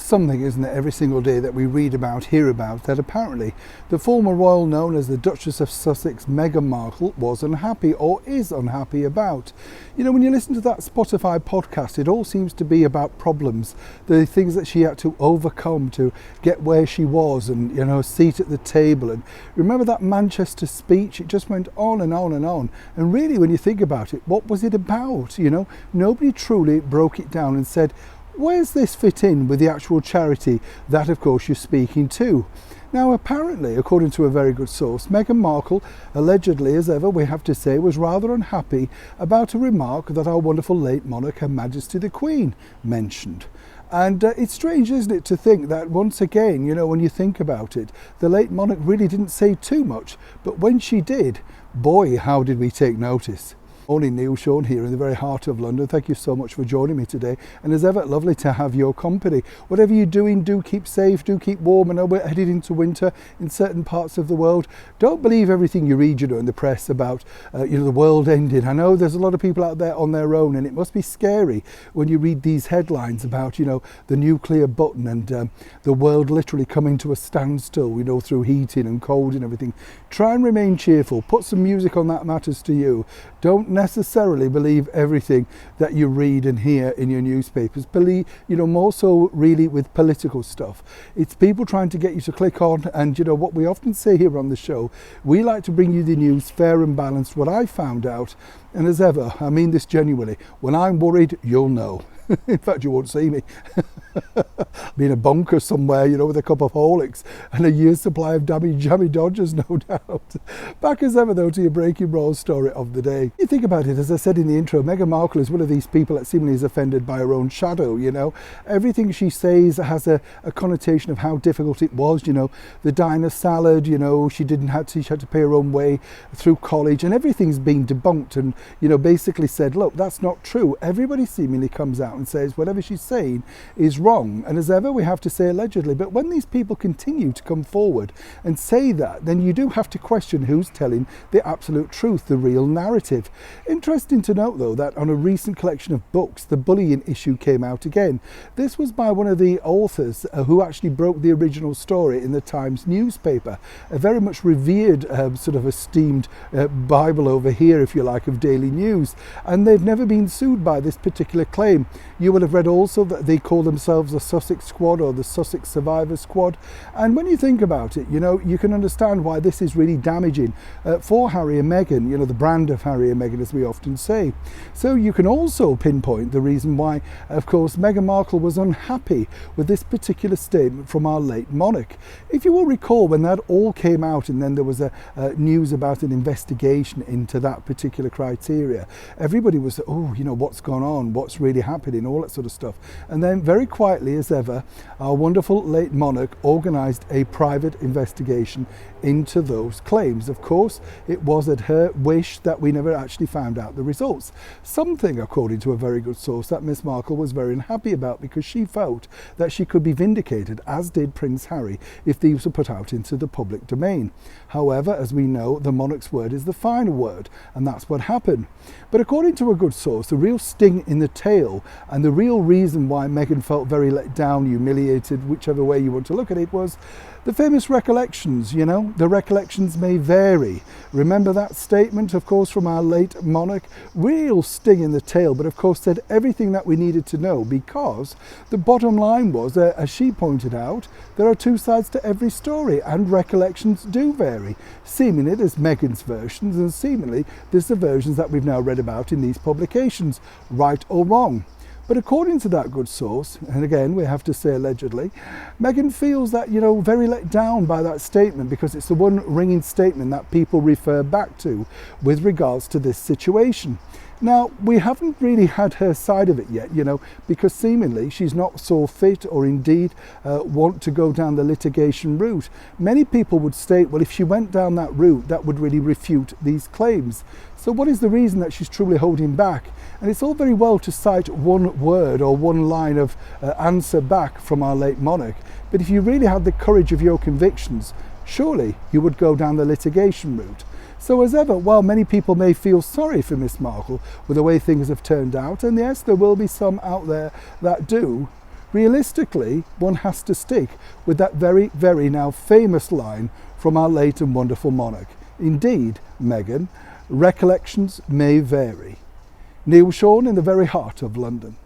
something, isn't it, every single day that we read about, hear about, that apparently the former royal known as the Duchess of Sussex, Meghan Markle, was unhappy or is unhappy about. You know, when you listen to that Spotify podcast, it all seems to be about problems, the things that she had to overcome to get where she was, and, you know, a seat at the table. And remember that Manchester speech? It just went on and on and on. And really, when you think about it, what was it about? You know, nobody truly broke it down and said, where's this fit in with the actual charity that, of course, you're speaking to? Now, apparently, according to a very good source, Meghan Markle, allegedly, as ever, we have to say, was rather unhappy about a remark that our wonderful late monarch, Her Majesty the Queen, mentioned. And it's strange, isn't it, to think that once again, you know, when you think about it, the late monarch really didn't say too much, but when she did, boy, how did we take notice. Morning, Neil, Sean here in the very heart of London. Thank you so much for joining me today, and as ever, lovely to have your company. Whatever you're doing, do keep safe, do keep warm. I know we're headed into winter in certain parts of the world. Don't believe everything you read, you know, in the press about the world ending. I know there's a lot of people out there on their own, and it must be scary when you read these headlines about, you know, the nuclear button and the world literally coming to a standstill, you know, through heating and cold and everything. Try and remain cheerful. Put some music on that matters to you. Don't necessarily believe everything that you read and hear in your newspapers. Believe, you know, more so really with political stuff. It's people trying to get you to click on, and, you know, what we often say here on the show, we like to bring you the news fair and balanced. What I found out, and as ever, I mean this genuinely, when I'm worried, you'll know. In fact, you won't see me. Be in a bunker somewhere, you know, with a cup of Horlicks and a year's supply of jammy Dodgers, no doubt. Back as ever, though, to your breaking roll story of the day. You think about it, as I said in the intro, Meghan Markle is one of these people that seemingly is offended by her own shadow, you know. Everything she says has a connotation of how difficult it was, you know. The diner salad, you know, she had to pay her own way through college, and everything's been debunked and, you know, basically said, look, that's not true. Everybody seemingly comes out and says whatever she's saying is wrong. And as ever, we have to say allegedly, but when these people continue to come forward and say that, then you do have to question who's telling the absolute truth, the real narrative. Interesting to note, though, that on a recent collection of books, the bullying issue came out again. This was by one of the authors who actually broke the original story in the Times newspaper, a very much revered, sort of esteemed Bible over here, if you like, of daily news. And they've never been sued by this particular claim. You will have read also that they call themselves the Sussex Squad or the Sussex Survivor Squad. And when you think about it, you know, you can understand why this is really damaging for Harry and Meghan, you know, the brand of Harry and Meghan, as we often say. So you can also pinpoint the reason why, of course, Meghan Markle was unhappy with this particular statement from our late monarch. If you will recall, when that all came out and then there was a news about an investigation into that particular criteria, everybody was, oh, you know, what's gone on, what's really happening, all that sort of stuff. And then very quietly, as ever, our wonderful late monarch organised a private investigation into those claims. Of course, it was at her wish that we never actually found out the results. Something, according to a very good source, that Miss Markle was very unhappy about, because she felt that she could be vindicated, as did Prince Harry, if these were put out into the public domain. However, as we know, the monarch's word is the final word, and that's what happened. But according to a good source, the real sting in the tail and the real reason why Meghan felt very let down, humiliated, whichever way you want to look at it, was the famous recollections. You know, the recollections may vary. Remember that statement, of course, from our late monarch? Real sting in the tail, but of course said everything that we needed to know, because the bottom line was, as she pointed out, there are two sides to every story, and recollections do vary. Seemingly there's Meghan's versions, and seemingly there's the versions that we've now read about in these publications, right or wrong. But according to that good source, and again we have to say allegedly, Meghan feels that, you know, very let down by that statement, because it's the one ringing statement that people refer back to with regards to this situation. Now, we haven't really had her side of it yet, you know, because seemingly she's not so fit or indeed want to go down the litigation route. Many people would state, well, if she went down that route, that would really refute these claims. So what is the reason that she's truly holding back? And it's all very well to cite one word or one line of answer back from our late monarch, but if you really had the courage of your convictions, surely you would go down the litigation route. So as ever, while many people may feel sorry for Miss Markle with the way things have turned out, and yes, there will be some out there that do, realistically, one has to stick with that very, very now famous line from our late and wonderful monarch. Indeed, Meghan, recollections may vary. Neil Sean in the very heart of London.